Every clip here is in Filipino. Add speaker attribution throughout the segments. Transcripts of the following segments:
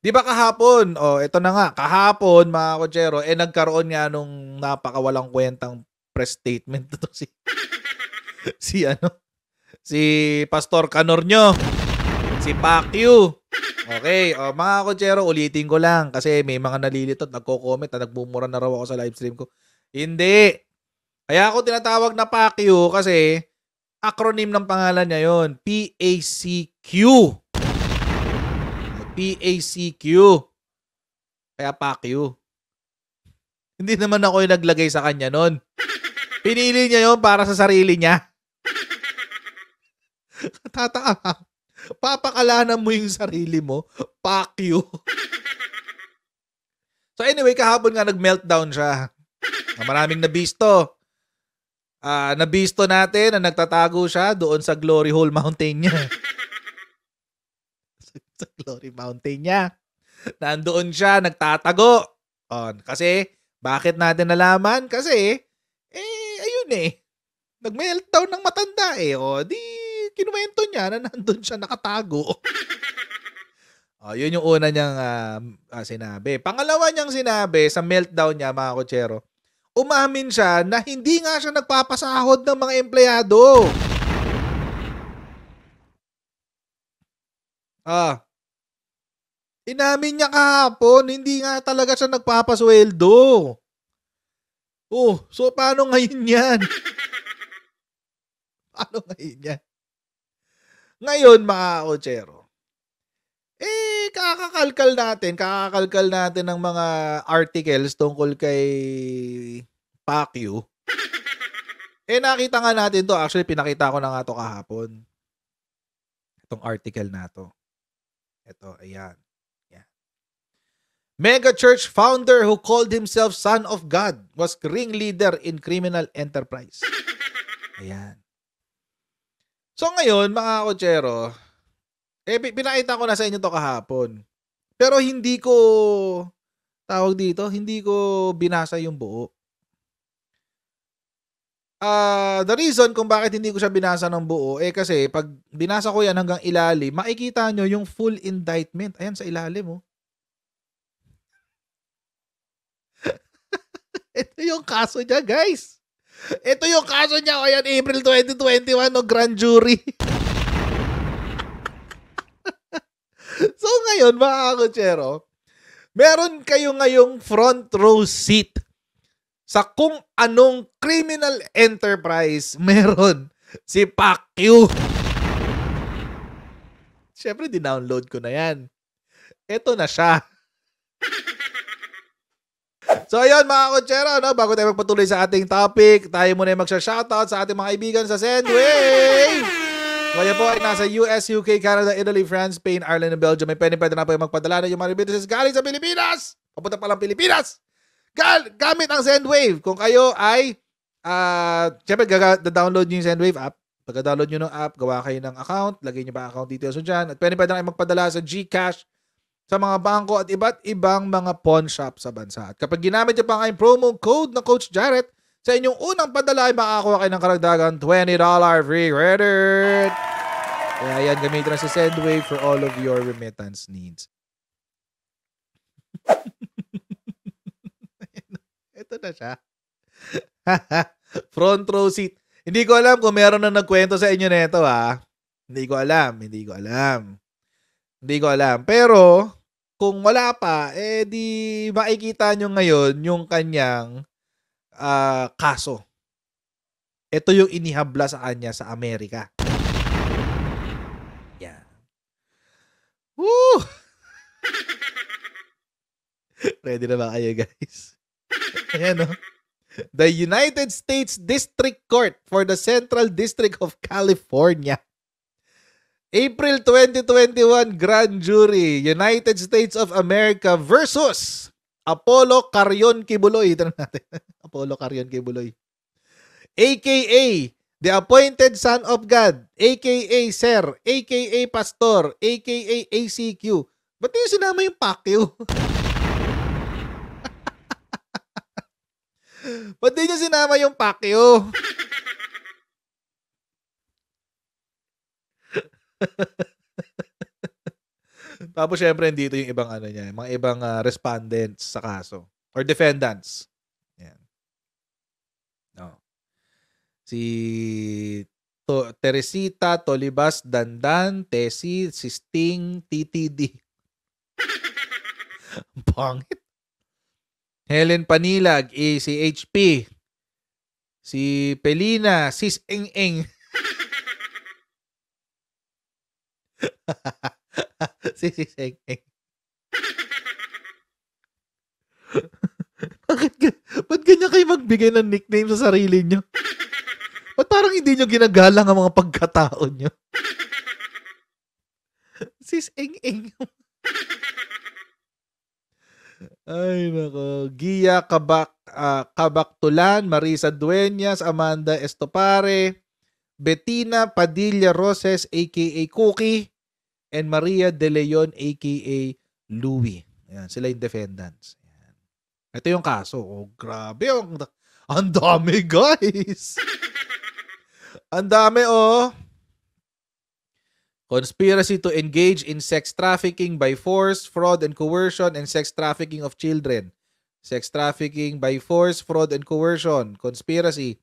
Speaker 1: 'Di ba kahapon, ito na nga, kahapon mga kotsero, nagkaroon nga nung napakawalang kuwentang press statement nito si ano, si Pastor Canornio, si Pacquiao. Okay, mga kotsero, ulitin ko lang kasi may mga nalilito at nagko-comment na nagmumura na raw ako sa live stream ko. Hindi. Kaya ako tinatawag na Pacquiao kasi acronym ng pangalan niya yun, PACQ. PACQ. Kaya Pacquiao. Hindi naman ako yung naglagay sa kanya nun. Pinili niya yun para sa sarili niya. Tataka. Papakalanan mo yung sarili mo. Pacquiao. So anyway, kahapon nga nag-meltdown siya. Maraming nabisto. Nabisto natin na nagtatago siya doon sa Glory Hole Mountain niya. Sa Glory Mountain niya. Nandoon siya, nagtatago. Kasi, bakit natin nalaman? Kasi, ayun nag-meltdown ng matanda di kinuwento niya na nandun siya nakatago. Yun yung una niyang sinabi. Pangalawa niyang sinabi sa meltdown niya, mga kotsero, umamin siya na hindi nga siya nagpapasahod ng mga empleyado. Inamin niya kahapon, hindi nga talaga siya nagpapasweldo. So paano ngayon yan? Paano ngayon yan? Ngayon, mga kotsero, kakakalkal natin ng mga articles tungkol kay Pacquiao. Nakita nga natin to. Actually, pinakita ko na nga to kahapon. Itong article na to. Ito, ayan. Mega church founder who called himself Son of God was ringleader in criminal enterprise. Ayan. So ngayon, mga kotsero, pinakita ko na sa inyo to kahapon. Pero hindi ko, hindi ko binasa yung buo. The reason kung bakit hindi ko siya binasa ng buo, kasi pag binasa ko yan hanggang ilalim, makikita nyo yung full indictment. Ayan sa ilalim, Ito yung kaso niya, guys. Ito yung kaso niya. Ayan, April 2021, grand jury. So ngayon, mga kotsero, meron kayo ngayong front row seat sa kung anong criminal enterprise meron si Pacquiao. Siyempre, dinownload ko na yan. Ito na siya. So ayun, mga kotsero, bago tayo magpatuloy sa ating topic, tayo muna yung magsha-shoutout sa ating mga kaibigan sa Sendwave. Kaya po ay nasa US, UK, Canada, Italy, France, Spain, Ireland, and Belgium. May pwede na po yung magpadala na yung mga remittances galing sa Pilipinas. Papunta pa lang Pilipinas. Gamit ang Sendwave. Kung kayo ay, syempre, download nyo yung Sendwave app. Pagka-download nyo ng app, gawa kayo ng account, lagay nyo ba account details nyo dyan. At pwede na kayo magpadala sa GCash, sa mga bangko at iba't ibang mga pawn shop sa bansa. At kapag ginamit nyo pa ang promo code na Coach Jarrett, sa inyong unang padala ay makakakuha kayo ng karagdagang $20 free credit. Kaya yan, gamitin na si Sendwave for all of your remittance needs. Ito na siya. Front row seat. Hindi ko alam kung meron na nagkwento sa inyo nito, Hindi ko alam. Pero, kung wala pa, di makikita nyo ngayon yung kanyang kaso. Ito yung inihabla sa kanya sa Amerika. Yan. Woo! Ready na ba kayo, guys? Ayan, The United States District Court for the Central District of California. April 2021 Grand Jury, United States of America versus Apollo Carrion Kibuloy. Ito natin. Apollo Carrion Kibuloy. AKA the appointed son of God, AKA Sir, AKA Pastor, AKA ACQ. Ba't yung sinama yung Pacquiao? Ba't di nyo sinama yung Pacquiao? Tapos syempre dito yung ibang ano niya, mga ibang respondents sa kaso or defendants. Yan. No. Si Teresita Tolibas Dandan, Tessie, si Sting, TTD. Pangit. Helen Panilag, si HP. Si Pelina, Sis Eng Eng. Si Sis Eng Eng. Ba't ganyan kayo magbigay ng nickname sa sarili nyo? Ba't parang hindi nyo ginagalang ang mga pagkatao nyo? Sis Eng Eng. Ay, nako. Gia Kabaktulan, Marisa Dueñas, Amanda Estopare, Bettina Padilla Roses, a.k.a. Cookie, and Maria De Leon, a.k.a. Louie. Ayan, sila yung defendants. Ayan. Ito yung kaso. Oh, grabe. Ang dami, guys. Ang dami, oh. Conspiracy to engage in sex trafficking by force, fraud, and coercion, and sex trafficking of children. Sex trafficking by force, fraud, and coercion. Conspiracy.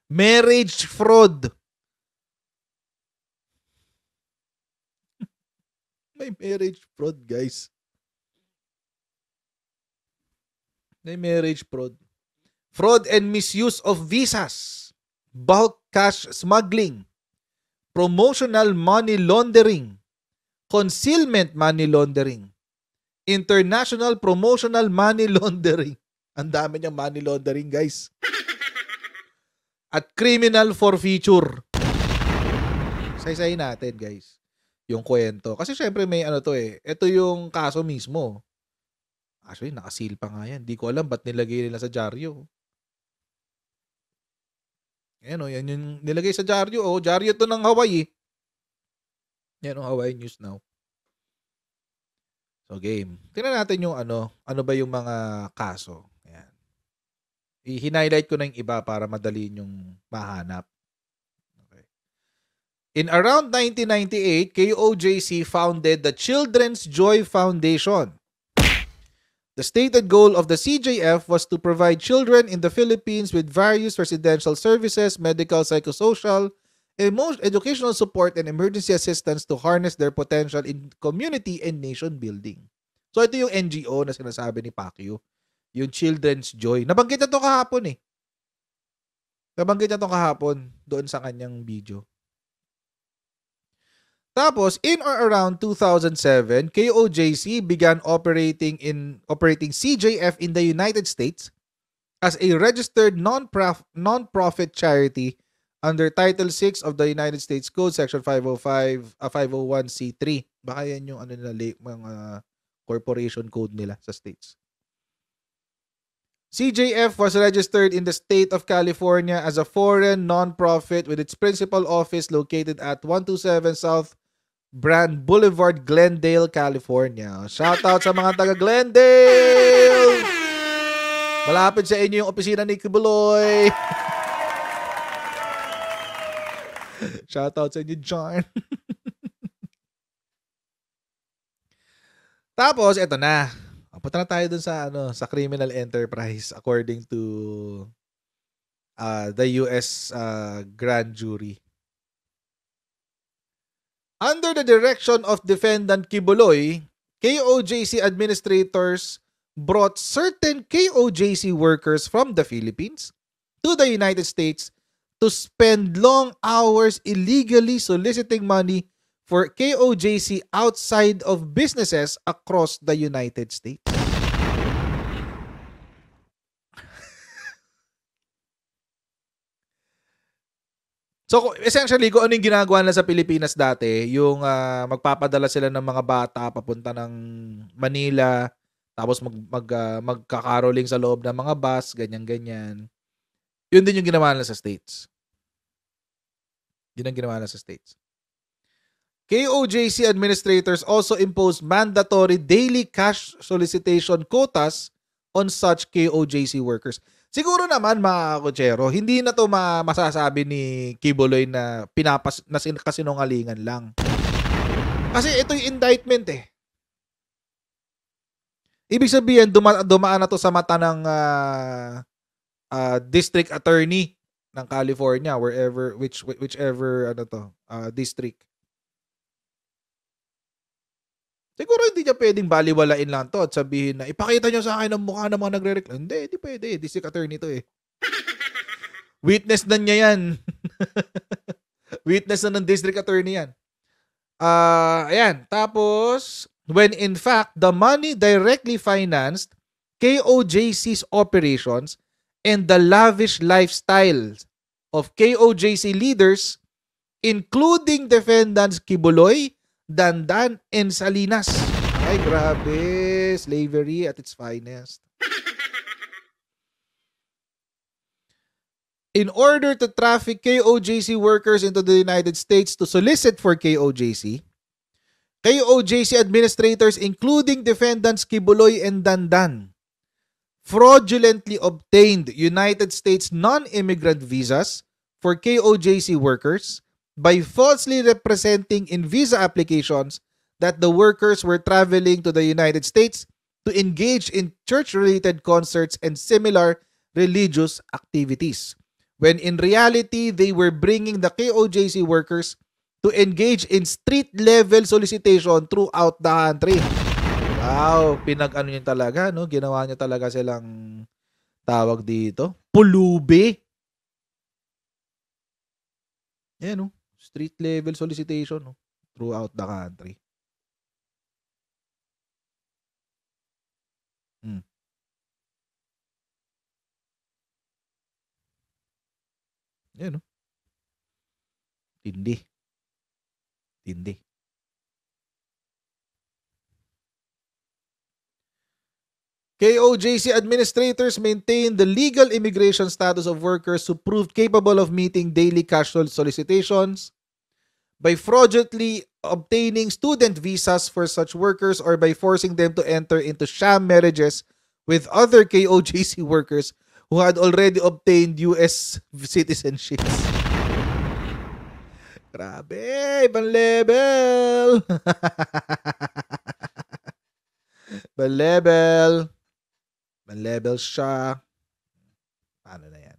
Speaker 1: Marriage fraud. May marriage fraud, guys. May marriage fraud. Fraud and misuse of visas. Bulk cash smuggling. Promotional money laundering, concealment money laundering, international promotional money laundering. Ang dami niyang money laundering, guys. At criminal forfeiture. Say natin, guys, yung kwento. Kasi syempre may ano to eh. Ito yung kaso mismo. Actually, nakasil pa nga yan. Di ko alam ba't nilagay nila sa dyaryo. Yan o, yan yung nilagay sa dyaryo. O, dyaryo to ng Hawaii. Yan o, Hawaii News Now. So, game. Tingnan natin yung ano ba yung mga kaso. Ayan. I-highlight ko na yung iba para madali yung mahanap. Okay. In around 1998, KOJC founded the Children's Joy Foundation. The stated goal of the CJF was to provide children in the Philippines with various residential services, medical, psychosocial, educational support, and emergency assistance to harness their potential in community and nation building. So ito yung NGO na sinasabi ni Pacquiao, yung Children's Joy. Nabanggit na ito kahapon eh. Nabanggit na ito kahapon doon sa kanyang video. Tapos, in or around 2007, KOJC began operating CJF in the United States as a registered non-profit charity under Title 6 of the United States Code, Section 501c3. Baka yan yung mga corporation code nila sa states. CJF was registered in the state of California as a foreign non-profit with its principal office located at 127 South Brand Boulevard, Glendale, California. Shoutout sa mga taga Glendale! Malapit sa inyo yung opisina ni Kibuloy. Shoutout sa inyo, John. Tapos, eto na. Punta na tayo dun sa, sa criminal enterprise according to the US grand jury. Under the direction of defendant Kibuloy, KOJC administrators brought certain KOJC workers from the Philippines to the United States to spend long hours illegally soliciting money for KOJC outside of businesses across the United States. So, essentially, kung ano yung ginagawa nila sa Pilipinas dati, yung magpapadala sila ng mga bata papunta ng Manila, tapos magkakaroling sa loob ng mga bus, ganyan-ganyan. Yun din yung ginawa nila sa States. Yun ang ginawa nila sa States. KOJC administrators also imposed mandatory daily cash solicitation quotas on such KOJC workers. Siguro naman mga kutsero, hindi na to masasabi ni Kibuloy na kasinungalingan lang. Kasi ito yung indictment eh. Ibig sabihin, dumaan na to sa mata ng district attorney ng California, whichever district. Siguro hindi niya pwedeng baliwalain lang to at sabihin na ipakita niyo sa akin ang mukha ng mga nagrereklamo. Hindi pwede. District attorney to eh. Witness na niya yan. Witness na ng district attorney yan. Ayan. Tapos, when in fact, the money directly financed KOJC's operations and the lavish lifestyles of KOJC leaders, including defendants Kibuloy, Dandan, and Salinas. Ay, grabe. Slavery at its finest. In order to traffic KOJC workers into the United States to solicit for KOJC administrators, including defendants Kibuloy and Dandan, fraudulently obtained United States non-immigrant visas for KOJC workers by falsely representing in visa applications that the workers were traveling to the United States to engage in church-related concerts and similar religious activities, when in reality, they were bringing the KOJC workers to engage in street-level solicitation throughout the country. Wow, pinag-ano niya talaga, no? Ginawa niya talaga silang tawag dito, pulubi. Yan, no? Street-level solicitation, no? Throughout the country. Yan, no? Tindi. KOJC administrators maintain the legal immigration status of workers who proved capable of meeting daily cash solicitations by fraudulently obtaining student visas for such workers or by forcing them to enter into sham marriages with other KOJC workers who had already obtained US citizenships. Grabe, ibang level. Ibang level. Ibang level siya. Paano na yan?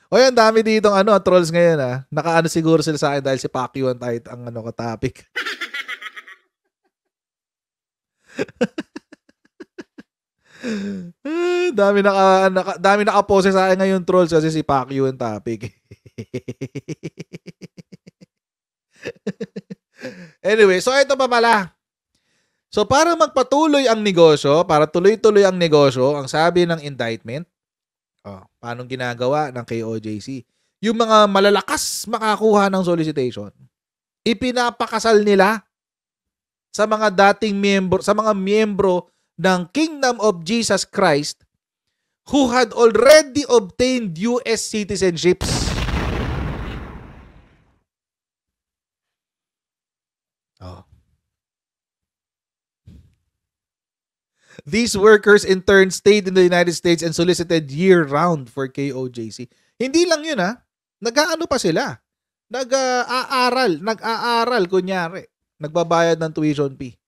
Speaker 1: O yan, dami ditong trolls ngayon Nakaano siguro sila sa akin dahil si Pacquiao ang topic. dami naka-pose sa akin ngayon trolls kasi si Pacquiao ang topic. Anyway, so ito pa pala. So para magpatuloy ang negosyo, para tuloy-tuloy ang negosyo, ang sabi ng indictment, paano ginagawa ng KOJC? Yung mga malalakas makakuha ng solicitation, ipinapakasal nila sa mga dating miyembro ng Kingdom of Jesus Christ who had already obtained US citizenships. These workers in turn stayed in the United States and solicited year-round for KOJC. Hindi lang yun nag-aano pa sila. Nag-aaral kunyari. Nagbabayad ng tuition fee.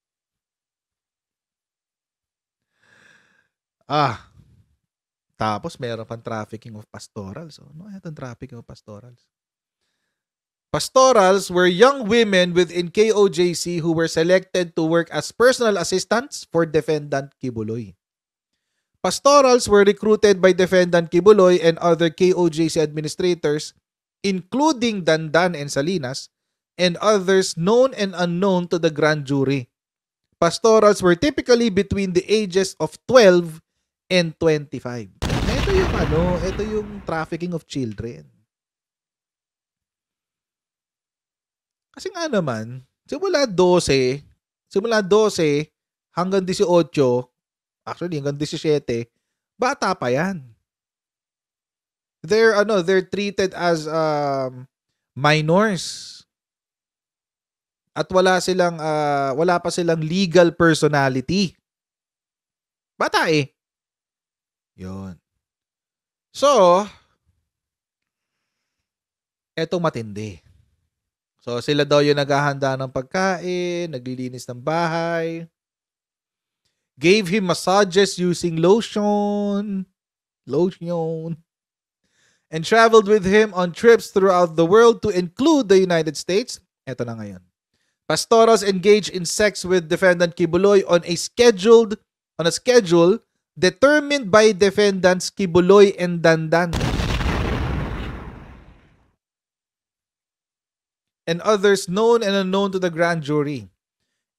Speaker 1: Tapos meron pang trafficking of pastorals. So, ano itong trafficking of pastorals? Pastorals were young women within KOJC who were selected to work as personal assistants for Defendant Kibuloy. Pastorals were recruited by Defendant Kibuloy and other KOJC administrators, including Dandan and Salinas, and others known and unknown to the grand jury. Pastorals were typically between the ages of 12 and 25. Ito yung trafficking of children. Kasi nga naman, simula 12 hanggang 18, actually hanggang 17, bata pa yan. They're treated as minors. At wala pa silang legal personality. Bata eh. Yun. So, etong matindi. So, sila daw yung naghahanda ng pagkain, naglilinis ng bahay, gave him massages using lotion, and traveled with him on trips throughout the world to include the United States. Eto na ngayon. Pastorals engaged in sex with defendant Kibuloy on a schedule determined by defendants Kibuloy and Dandan and others known and unknown to the grand jury.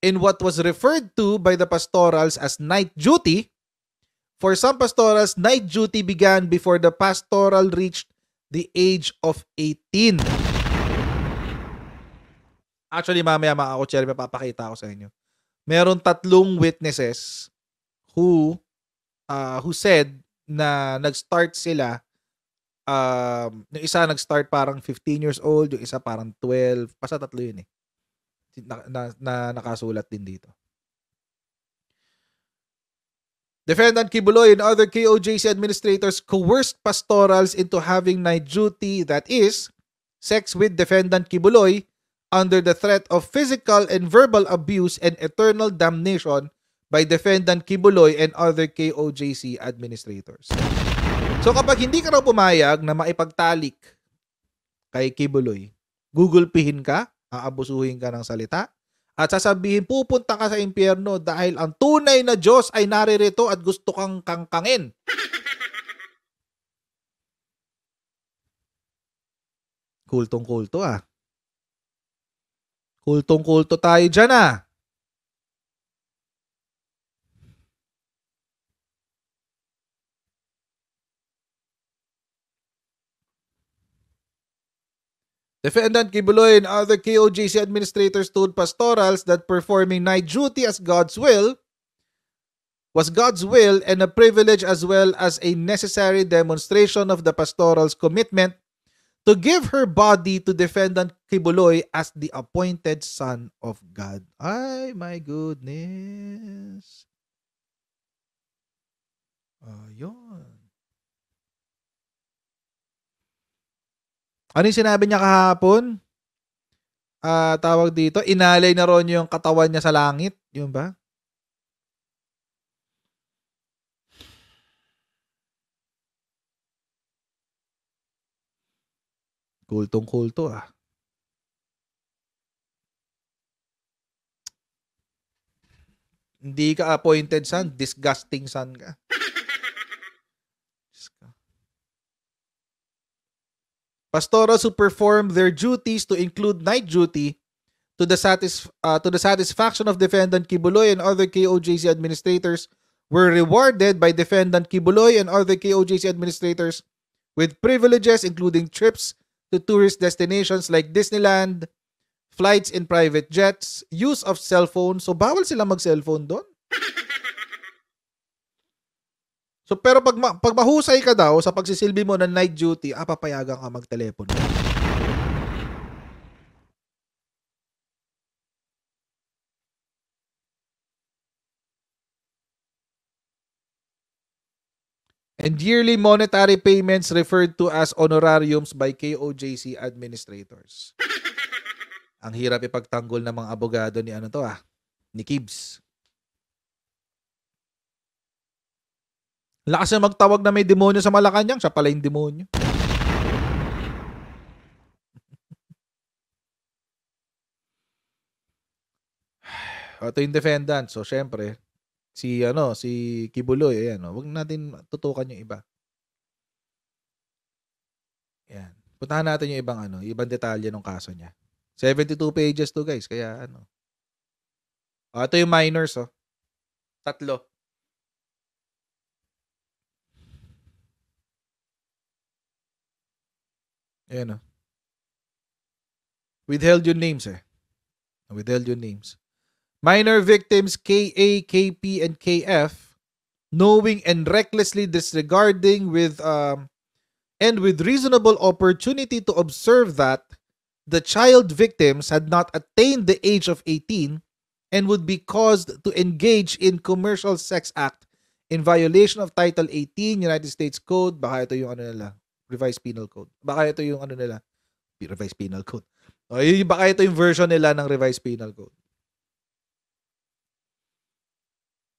Speaker 1: In what was referred to by the pastorals as night duty, for some pastorals, night duty began before the pastoral reached the age of 18. Actually, mamaya mga kutsere, papakita ko sa inyo. Meron 3 witnesses who said na nag-start sila. Yung isa nag-start parang 15 years old, yung isa parang 12. Basta 3 yun eh. Na nakasulat din dito. Defendant Kibuloy and other KOJC administrators coerced pastorals into having night duty, that is, sex with defendant Kibuloy, under the threat of physical and verbal abuse and eternal damnation by defendant Kibuloy and other KOJC administrators. So kapag hindi ka raw pumayag na maipagtalik kay Kibuloy, gugulpihin ka, aabusuhin ka ng salita, at sasabihin pupunta ka sa impyerno dahil ang tunay na Diyos ay naririto at gusto kang kangkangin. Kultong-kulto ah. Kultong-kulto tayo dyan ah. Defendant Kibuloy and other KOJC administrators told pastorals that performing night duty as God's will was God's will and a privilege as well as a necessary demonstration of the pastoral's commitment to give her body to defendant Kibuloy as the appointed son of God. Ay, my goodness. Ayun. Ano yung sinabi niya kahapon? Tawag dito, inalay na ron yung katawan niya sa langit. Yun ba? Kultong-kulto ah. Hindi ka appointed son, disgusting son ka. Pastorals who perform their duties to include night duty to the satisfaction of defendant Kibuloy and other KOJC administrators were rewarded by defendant Kibuloy and other KOJC administrators with privileges including trips to tourist destinations like Disneyland, flights in private jets, use of cell phone. So bawal sila mag-cellphone doon. So pero pag mahusay ka daw sa pagsisilbi mo ng night duty, papayagan ka mag-telepono. And yearly monetary payments referred to as honorariums by KOJC administrators. Ang hirap ipagtanggol ng mga abogado ni ni Kibs. Lakas na magtawag na may demonyo sa Malacanang, siya pala yung demonyo. Ito yung defendant. So syempre, si Kibuloy, ayan, wag natin tutukan yung iba. Ayan. Puntahan natin yung ibang detalye ng kaso niya. 72 pages to, guys, kaya ito yung minors, 3. Ayan, withheld yung names, Withheld yung names. Minor victims KA, KP, and KF, knowing and recklessly disregarding with reasonable opportunity to observe that the child victims had not attained the age of 18 and would be caused to engage in commercial sex act in violation of Title 18 United States Code. Baka ito yung Revised Penal Code. Baka ito yung Revised Penal Code. Baka ito yung version nila ng Revised Penal Code.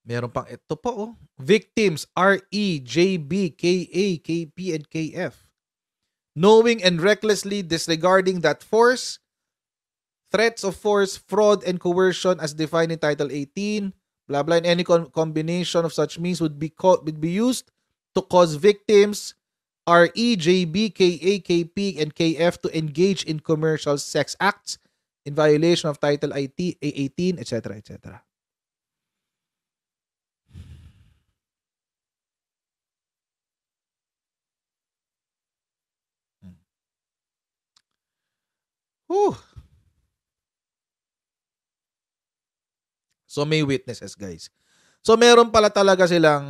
Speaker 1: Meron pang ito po, oh. Victims, RE, JB, KA, KP, and KF. Knowing and recklessly disregarding that force, threats of force, fraud, and coercion as defined in Title 18, blah, blah, and any combination of such means would be used to cause victims, RE, JB, KA, KP, and KF to engage in commercial sex acts in violation of Title 18, etc., etc. Whew. So may witnesses, guys. So meron pala talaga silang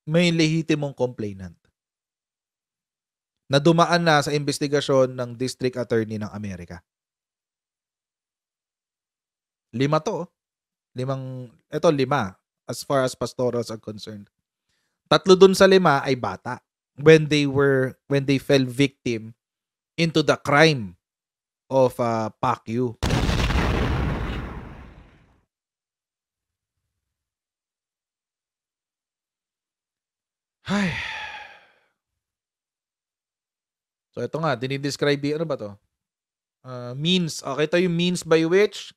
Speaker 1: may lehitimong complainant na dumaan na sa investigasyon ng District Attorney ng Amerika. 5 to. 5 as far as pastorals are concerned. 3 dun sa 5 ay bata when they fell victim into the crime of PACU. Ay. So ito nga, dinidescribe ano ba to? Means. Okay, ito yung means by which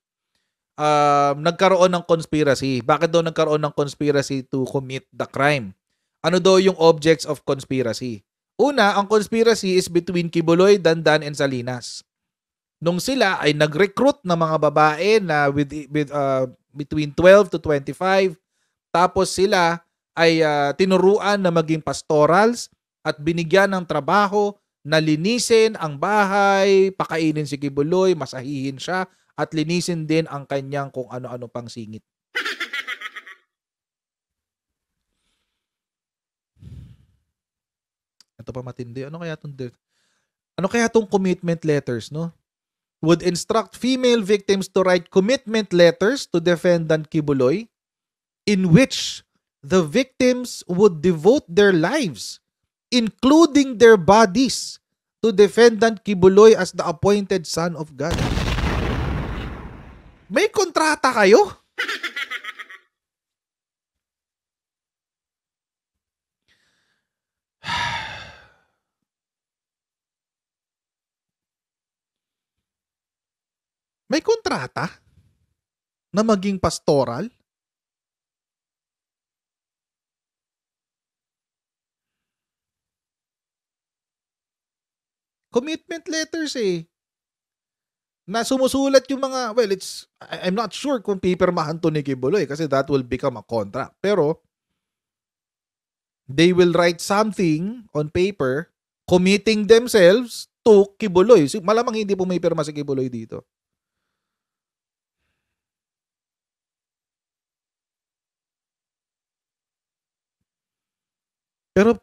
Speaker 1: nagkaroon ng conspiracy. Bakit daw nagkaroon ng conspiracy to commit the crime? Ano daw yung objects of conspiracy? Una, ang conspiracy is between Kibuloy, Dandan, and Salinas. Nung sila ay nag-recruit ng mga babae na with between 12 to 25, tapos sila ay tinuruan na maging pastorals at binigyan ng trabaho na linisin ang bahay, pakainin si Kibuloy, masahihin siya, at linisin din ang kanyang kung ano-ano pang singit. Ito pa matindi. Ano kaya tong commitment letters, no? Would instruct female victims to write commitment letters to defendant Kibuloy in which the victims would devote their lives, including their bodies, to defendant Kibuloy as the appointed son of God. May kontrata kayo? May kontrata na maging pastoral? Commitment letters eh. Na sumusulat yung mga, well, I'm not sure kung pipirmahan to ni Kibuloy kasi that will become a contract. Pero, they will write something on paper committing themselves to Kibuloy. Malamang hindi po may pirma si Kibuloy dito. Pero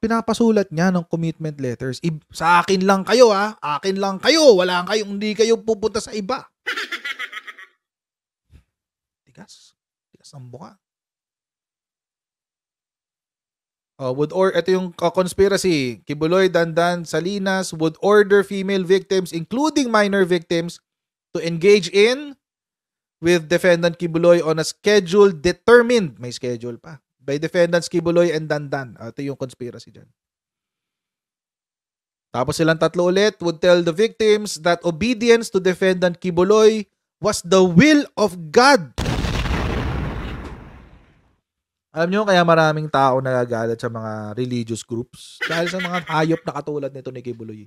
Speaker 1: pinapasulat niya ng commitment letters. Sa akin lang kayo ha. Akin lang kayo. Hindi kayo pupunta sa iba. Tigas ang buka. Ito yung conspiracy. Kibuloy, Dandan, Salinas would order female victims, including minor victims, to engage in with defendant Kibuloy on a schedule determined. May schedule pa. By defendants Kibuloy and Dandan. Ito yung conspiracy dyan. Tapos silang tatlo ulit would tell the victims that obedience to defendant Kibuloy was the will of God. Alam nyo, kaya maraming tao nagagalit sa mga religious groups dahil sa mga hayop na katulad nito ni Kibuloy.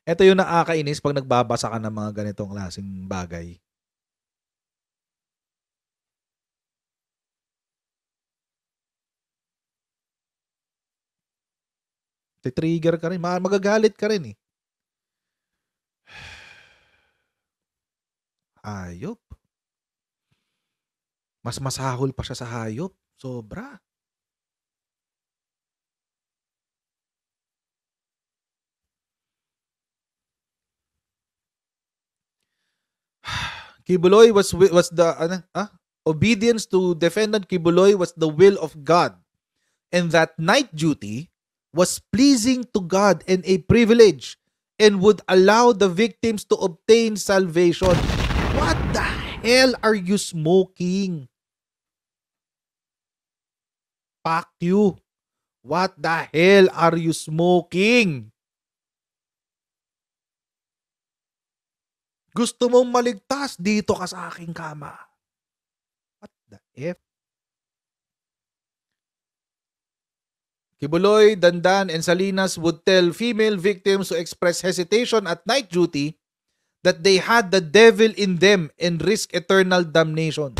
Speaker 1: Ito yung nakakainis pag nagbabasa ka ng mga ganitong klaseng bagay. Titrigger ka rin. Magagalit ka rin eh. Hayop. Mas masahol pa siya sa hayop. Sobra. Kibuloy was the obedience to defendant Kibuloy was the will of God. and that night duty was pleasing to God and a privilege and would allow the victims to obtain salvation. What the hell are you smoking? Fuck you. What the hell are you smoking? Gusto mong maligtas, dito ka sa aking kama. What the F? Kibuloy, Dandan, and Salinas would tell female victims who express hesitation at night duty that they had the devil in them and risk eternal damnation.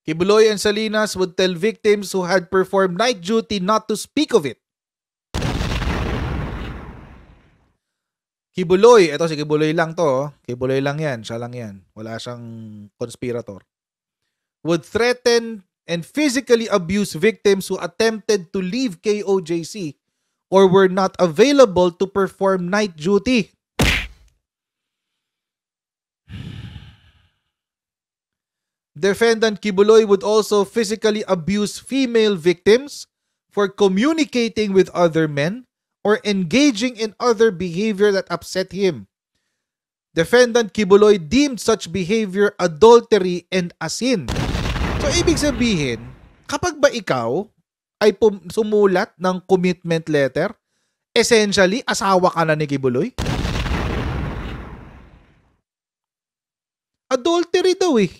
Speaker 1: Kibuloy and Salinas would tell victims who had performed night duty not to speak of it. Kibuloy, eto si Kibuloy lang to. Kibuloy lang yan, siya lang yan. Wala siyang conspirator. Would threaten and physically abuse victims who attempted to leave KOJC or were not available to perform night duty. Defendant Kibuloy would also physically abuse female victims for communicating with other men or engaging in other behavior that upset him. Defendant Kibuloy deemed such behavior adultery and asin. So, ibig sabihin, kapag ba ikaw ay sumulat ng commitment letter, essentially, asawa ka na ni Kibuloy? Adultery daw eh.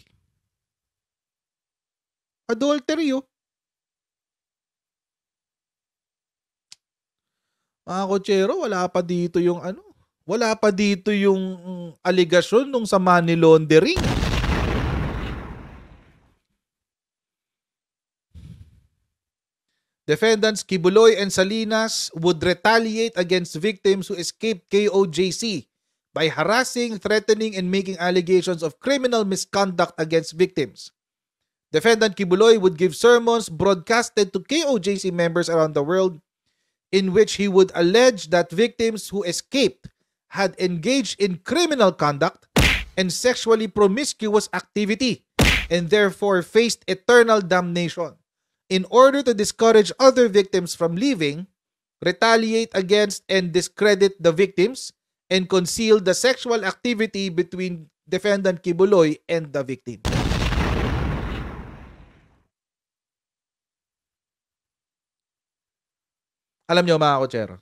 Speaker 1: Adultery oh. Mga kotsero, wala pa dito yung wala pa dito yung aligasyon nung sa money laundering. Defendants Kibuloy and Salinas would retaliate against victims who escaped KOJC by harassing, threatening, and making allegations of criminal misconduct against victims. Defendant Kibuloy would give sermons broadcasted to KOJC members around the world in which he would allege that victims who escaped had engaged in criminal conduct and sexually promiscuous activity and therefore faced eternal damnation. In order to discourage other victims from leaving, retaliate against and discredit the victims, and conceal the sexual activity between Defendant Kibuloy and the victim. Alam nyo mga kotsero,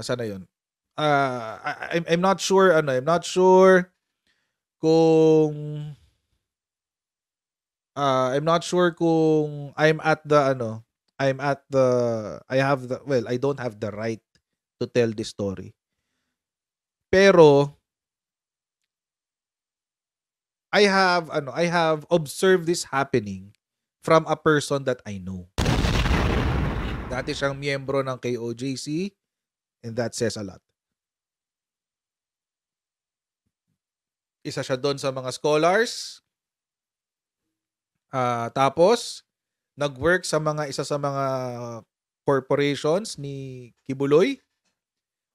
Speaker 1: sana yun. I'm not sure I'm not sure kung I'm not sure kung I don't have the right to tell this story. Pero I have observed this happening from a person that I know. Dati siyang miyembro ng KOJC, and that says a lot. Isa siya doon sa mga scholars. Tapos, nag-work sa isa sa mga corporations ni Kibuloy.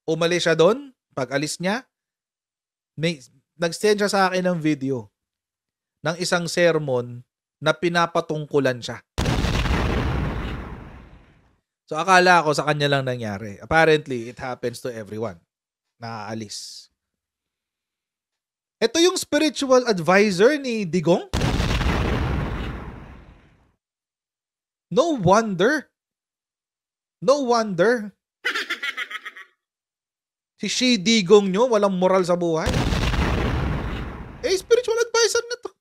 Speaker 1: Umalis siya doon. Pag alis niya, nag-send siya sa akin ng video ng isang sermon na pinapatungkulan siya. So, akala ko sa kanya lang nangyari. Apparently, it happens to everyone. Naaalis. Ito yung spiritual advisor ni Digong? No wonder. No wonder. Si Shi Digong nyo, walang moral sa buhay. Spiritual advisor na to.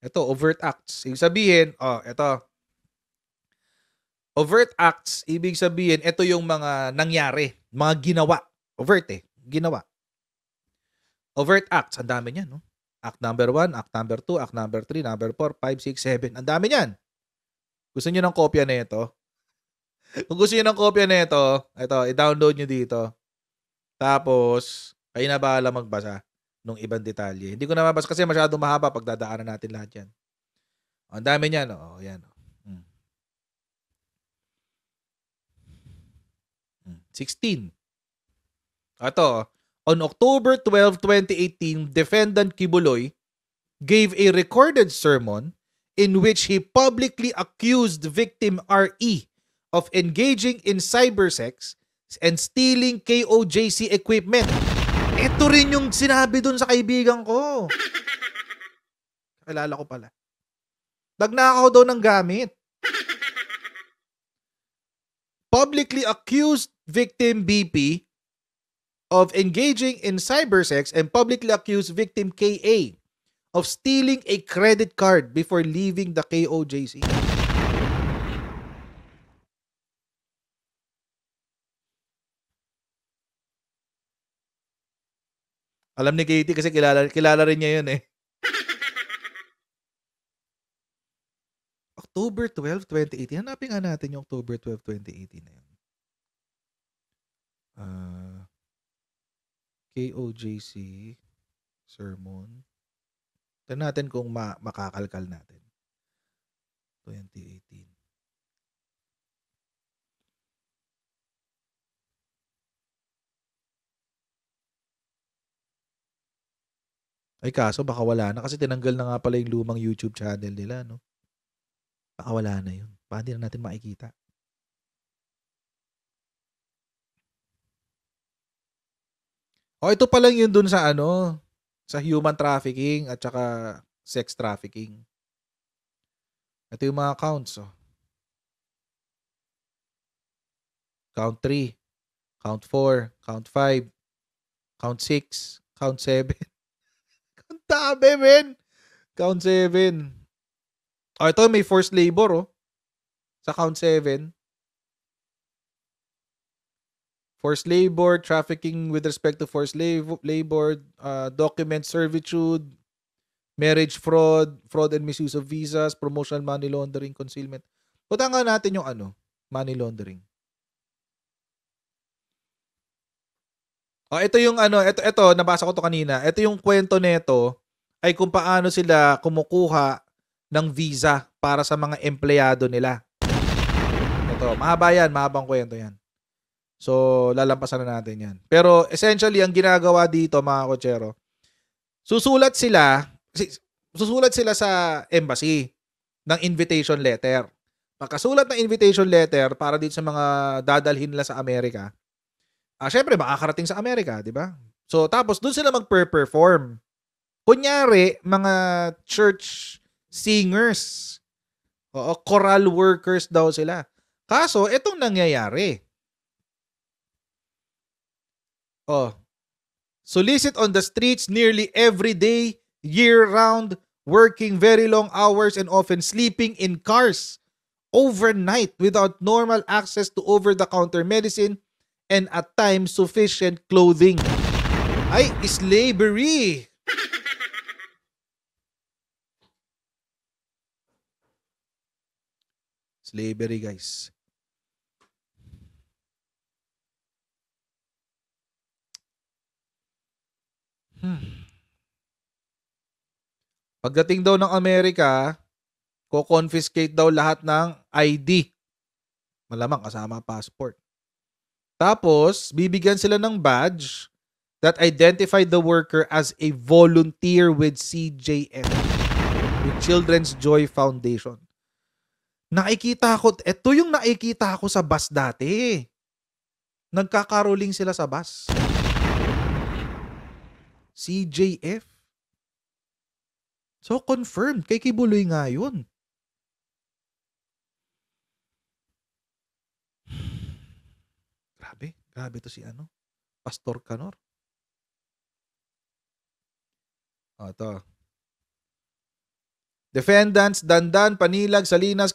Speaker 1: Ito, overt acts. Ibig sabihin, ito. Overt acts, ibig sabihin, ito yung mga nangyari, mga ginawa. Overt ginawa. Overt acts, ang dami niyan, no? Act number 1, act number 2, act number 3, number 4, 5, 6, 7. Ang dami niyan. Gusto niyo ng kopya na ito? Kung gusto niyo ng kopya na ito, i-download niyo dito. Tapos, kayo na bahala magbasa nung ibang detalye. Hindi ko na mabasa kasi masyadong mahaba pag dadaanan natin lahat yan. Ang dami niyan, yan. 16. Ito, on October 12, 2018, Defendant Kibuloy gave a recorded sermon in which he publicly accused victim RE of engaging in cybersex and stealing KOJC equipment. Ito rin yung sinabi dun sa kaibigan ko. Kilala ko pala. Nagnakaw daw ng gamit. Publicly accused victim BP of engaging in cybersex and publicly accused victim KA of stealing a credit card before leaving the KOJC. Alam ni Katie kasi kilala rin niya yun eh. October 12, 2018. Hanapin nga natin yung October 12, 2018 na yun. KOJC sermon. Tignan natin kung makakalkal natin. 2018. Ay kaso baka wala na kasi tinanggal na nga pala yung lumang YouTube channel nila, no? Baka wala na yun. Baka hindi na natin makikita. O ito pa lang yun dun sa sa human trafficking at saka sex trafficking. Ito yung mga counts. Oh. Count 3, count 4, count 5, count 6, count 7. Count dami, men. Count 7. O ito may forced labor, oh. Sa count 7. Forced labor, trafficking with respect to forced labor, document servitude, marriage fraud, fraud and misuse of visas, promotional money laundering, concealment. Punta nga natin yung money laundering. Ito yung ito nabasa ko to kanina. Ito yung kwento nito ay kung paano sila kumukuha ng visa para sa mga empleyado nila. Ito, mahabang kwento yan. So, lalampasan na natin yan. Pero essentially, ang ginagawa dito, mga kotsero, susulat sila sa embassy ng invitation letter. Pagkasulat ng invitation letter para dito sa mga dadalhin nila sa Amerika, syempre, makakarating sa Amerika, di ba? So, tapos doon sila mag-perform. Kunyari, mga church singers. Choral workers daw sila. Kaso, itong nangyayari. Solicit on the streets nearly every day, year-round, working very long hours and often sleeping in cars overnight without normal access to over-the-counter medicine and at times sufficient clothing. Ay, slavery! Slavery, guys. Pagdating daw ng Amerika, ko-confiscate daw lahat ng ID. Malamang kasama passport. Tapos, bibigyan sila ng badge that identified the worker as a volunteer with CJF, with Children's Joy Foundation. Ito yung nakikita ko sa bus dati. Nagkakaroling sila sa bus. CJF. So, confirmed. Kay Kibuloy nga yun. Grabe to si Pastor Canor. Ito. Defendants Dandan, Panilag, Salinas,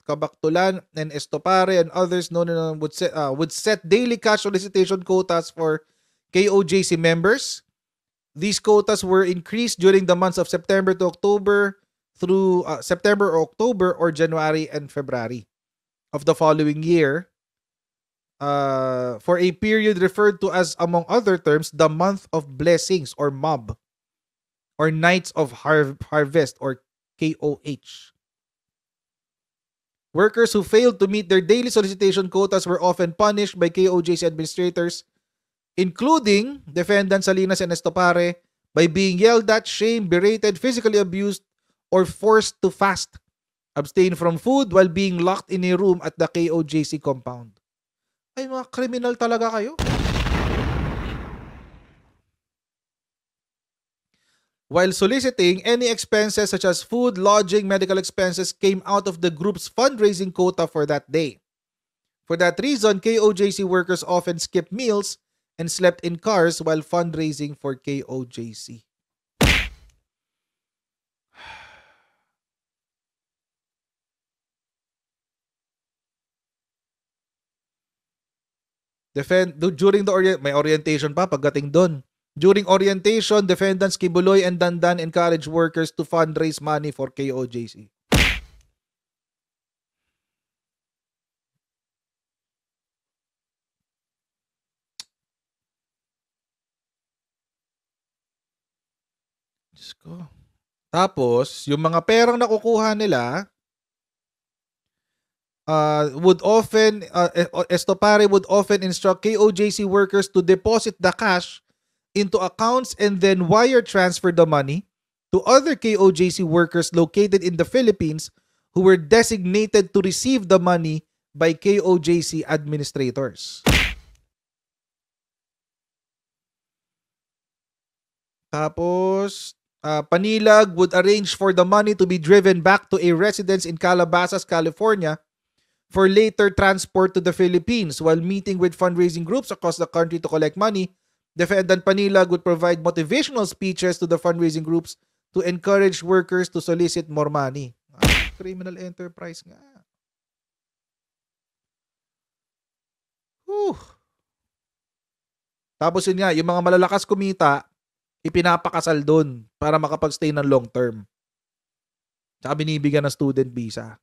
Speaker 1: Kabaktulan, and Estopare and others known would set daily cash solicitation quotas for KOJC members. These quotas were increased during the months of September to October through September or October or January and February of the following year. For a period referred to as, among other terms, the month of blessings or MOB or Nights of Harvest or KOH. Workers who failed to meet their daily solicitation quotas were often punished by KOJC administrators, including defendant Salinas and Estopare, by being yelled at, shamed, berated, physically abused, or forced to fast, abstain from food while being locked in a room at the KOJC compound. Ay, mga kriminal talaga kayo. While soliciting, any expenses such as food, lodging, medical expenses came out of the group's fundraising quota for that day. For that reason, KOJC workers often skipped meals and slept in cars while fundraising for KOJC. During the may orientation pa pagdating doon. During orientation, defendants Kibuloy and Dandan encouraged workers to fundraise money for KOJC. Diyos ko. Tapos, yung mga perang nakukuha nila, Estopare would often instruct KOJC workers to deposit the cash into accounts and then wire transfer the money to other KOJC workers located in the Philippines who were designated to receive the money by KOJC administrators. Tapos, Panilag would arrange for the money to be driven back to a residence in Calabasas, California for later transport to the Philippines. While meeting with fundraising groups across the country to collect money, Defendant Panilag would provide motivational speeches to the fundraising groups to encourage workers to solicit more money. Criminal enterprise nga. Whew. Tapos yun nga, yung mga malalakas kumita, ipinapakasal doon para makapag-stay ng long term. Tsaka binibigyan ng student visa.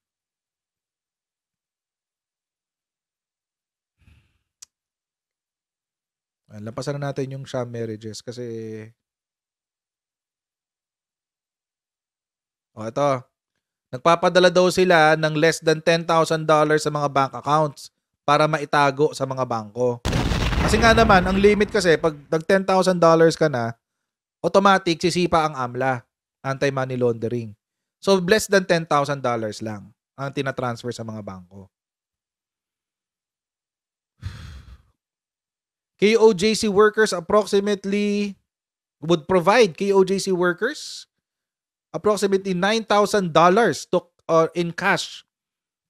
Speaker 1: Lampasan na natin yung sham marriages kasi ito. Nagpapadala daw sila ng less than $10,000 sa mga bank accounts para maitago sa mga bangko. Kasi nga naman, ang limit kasi pag nag $10,000 ka na, automatic sisipa ang AMLA, anti-money laundering. So less than $10,000 lang ang tinatransfer sa mga bangko. KOJC workers would provide KOJC workers approximately $9,000 in cash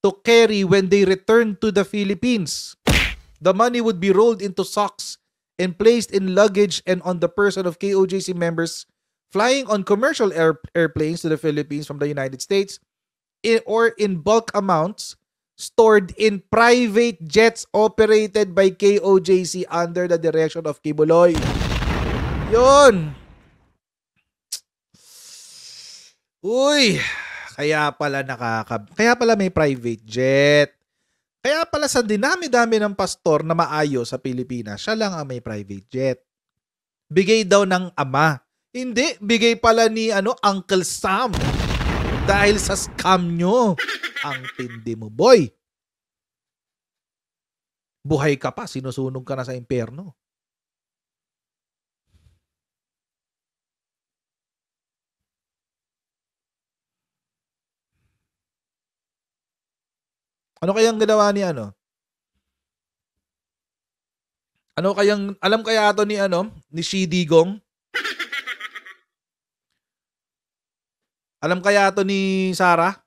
Speaker 1: to carry when they return to the Philippines. The money would be rolled into socks and placed in luggage and on the person of KOJC members flying on commercial airplanes to the Philippines from the United States, or in bulk amounts stored in private jets operated by KOJC under the direction of Kibuloy. Yun! Uy! Kaya pala may private jet. Kaya pala sa dinami-dami ng pastor na maayos sa Pilipinas, siya lang ang may private jet. Bigay daw ng ama. Hindi, bigay pala ni Uncle Sam. Dahil sa scam nyo. Ang tindi mo, boy. Buhay ka pa, sinusunog ka na sa impyerno. Ano kayang ginawa ni alam kaya ito ni Shidigong? Alam kaya ito ni Sarah?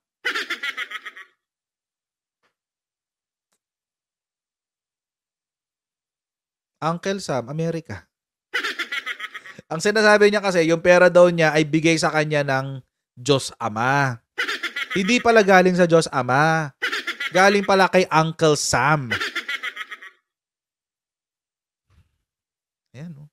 Speaker 1: Uncle Sam, Amerika. Ang sinasabi niya kasi, yung pera daw niya ay bigay sa kanya ng Diyos Ama. Hindi pala galing sa Diyos Ama. Galing pala kay Uncle Sam. Ayan, no?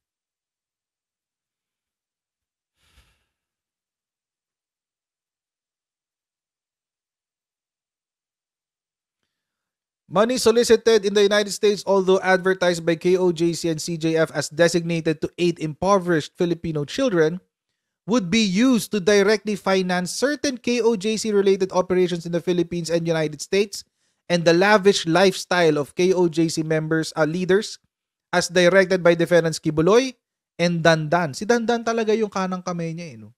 Speaker 1: Money solicited in the United States, although advertised by KOJC and CJF as designated to aid impoverished Filipino children, would be used to directly finance certain KOJC-related operations in the Philippines and United States and the lavish lifestyle of KOJC members, leaders, as directed by Defendants Kibuloy and Dandan. Si Dandan talaga yung kanang kamay niya, no?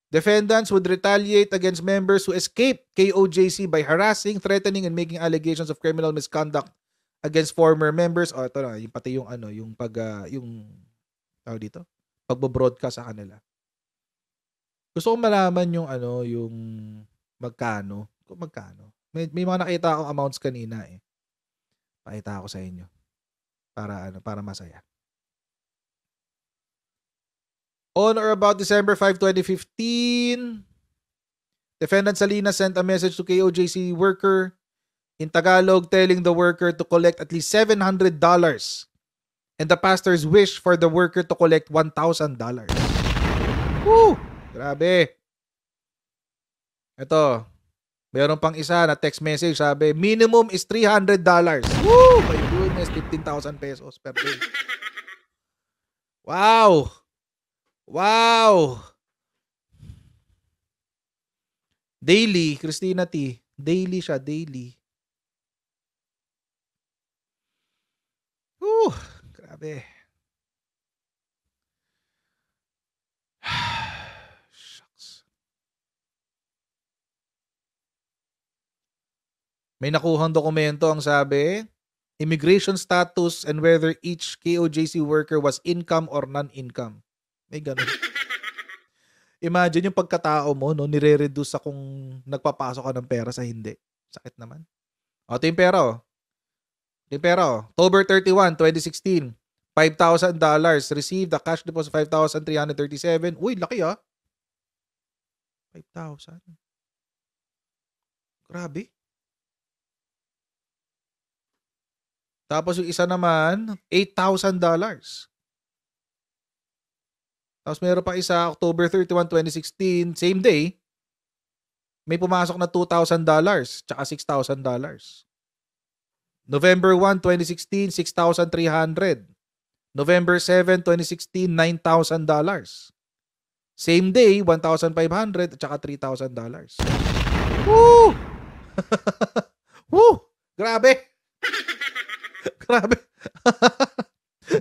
Speaker 1: Defendants would retaliate against members who escaped KOJC by harassing, threatening, and making allegations of criminal misconduct against former members. Ito na, yung pati yung yung tawag dito, pagbo-broadcast sa kanila. Gusto ko malaman yung yung magkano. May mga nakita akong amounts kanina eh. Pakita ko sa inyo. Para masaya. On or about December 5, 2015, Defendant Salinas sent a message to KOJC worker in Tagalog telling the worker to collect at least $700 and the pastor's wish for the worker to collect $1,000. Woo! Grabe. Ito, mayroon pang isa na text message, sabi, minimum is $300. Woo! My goodness, 15,000 pesos per day. Wow! Wow! Daily, Christina T. Daily siya, daily. Grabe. Shucks. May nakuhang dokumento ang sabi, immigration status and whether each KOJC worker was income or non-income. May ganun. Imagine yung pagkatao mo, no, nire-reduce sa kung nagpapasok ka ng pera sa hindi. Sakit naman. O, ito yung pera, oh. Ito yung pera, oh. October 31, 2016, $5,000 received a cash deposit 5,337. Uy, laki ah. 5,000. Grabe. Tapos yung isa naman, $8,000. Tapos meron pa isa, October 31, 2016, same day, may pumasok na $2,000 tsaka $6,000. November 1, 2016, $6,300. November 7, 2016, $9,000. Same day, $1,500 at saka $3,000. Woo! Woo! Grabe! Grabe.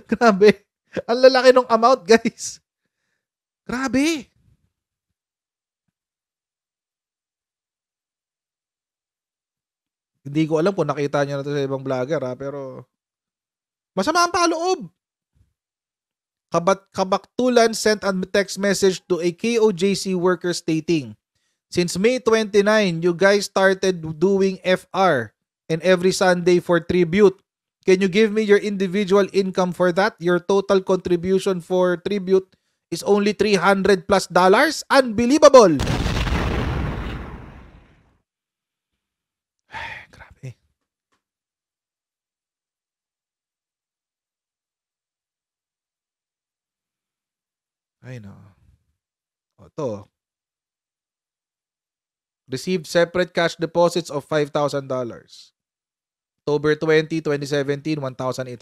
Speaker 1: Grabe. Ang lalaki ng amount, guys. Grabe. Hindi ko alam kung nakita niyo na ito sa ibang vlogger, pero masama ang paloob. Kabaktulan sent a text message to a KOJC worker stating, since May 29, you guys started doing FR and every Sunday for tribute. Can you give me your individual income for that? Your total contribution for tribute is only $300 plus. Unbelievable! Grabe. Ay no. O to. Received separate cash deposits of $5,000. October 20, 2017, $1,850.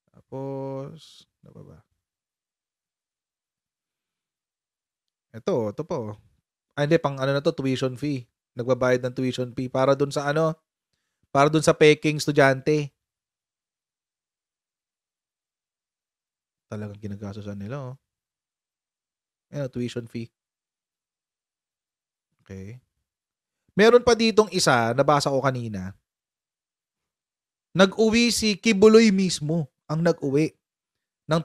Speaker 1: Tapos, ano ba? Ito po. Hindi, pang ano na to, tuition fee. Nagbabayad ng tuition fee para dun sa para dun sa peking estudyante. Talagang ginagastosan nila, oh. Ayan, tuition fee. Okay. Meron pa ditong isa, nabasa ko kanina. Nag-uwi si Kibuloy mismo ang nag-uwi ng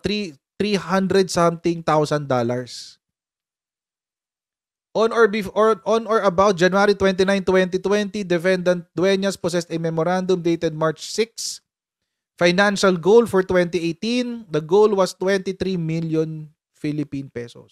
Speaker 1: 300 something thousand dollars. On or about January 29, 2020, defendant Dueñas possessed a memorandum dated March 6. Financial goal for 2018, the goal was 23 million Philippine pesos.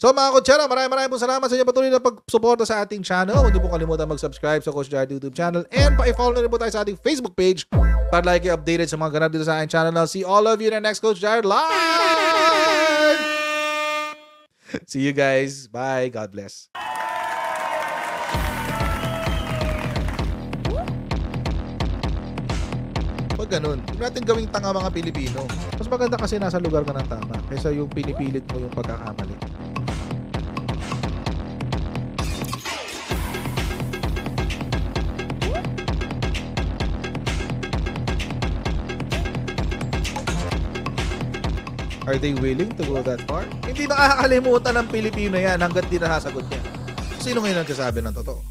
Speaker 1: So mga Coachero, maraming po salamat sa inyo patuloy na pagsuporta sa ating channel. Huwag niyo po kalimutan mag-subscribe sa Coach Jared YouTube channel and pa-follow na rin po tayo sa ating Facebook page para like updated sa mga ganap dito sa ating channel. I'll see all of you in the next Coach Jared Live! See you guys. Bye. God bless. Pag ganun, huwag natin gawing tanga mga Pilipino. Mas maganda kasi nasa lugar ka ng tama kaysa yung pinipilit mo yung pagkakamali. Are they willing to go that far? Hindi nakakalimutan ng Pilipino yan hanggat di nasasagot niya. Sino ngayon nagsasabi ng totoo?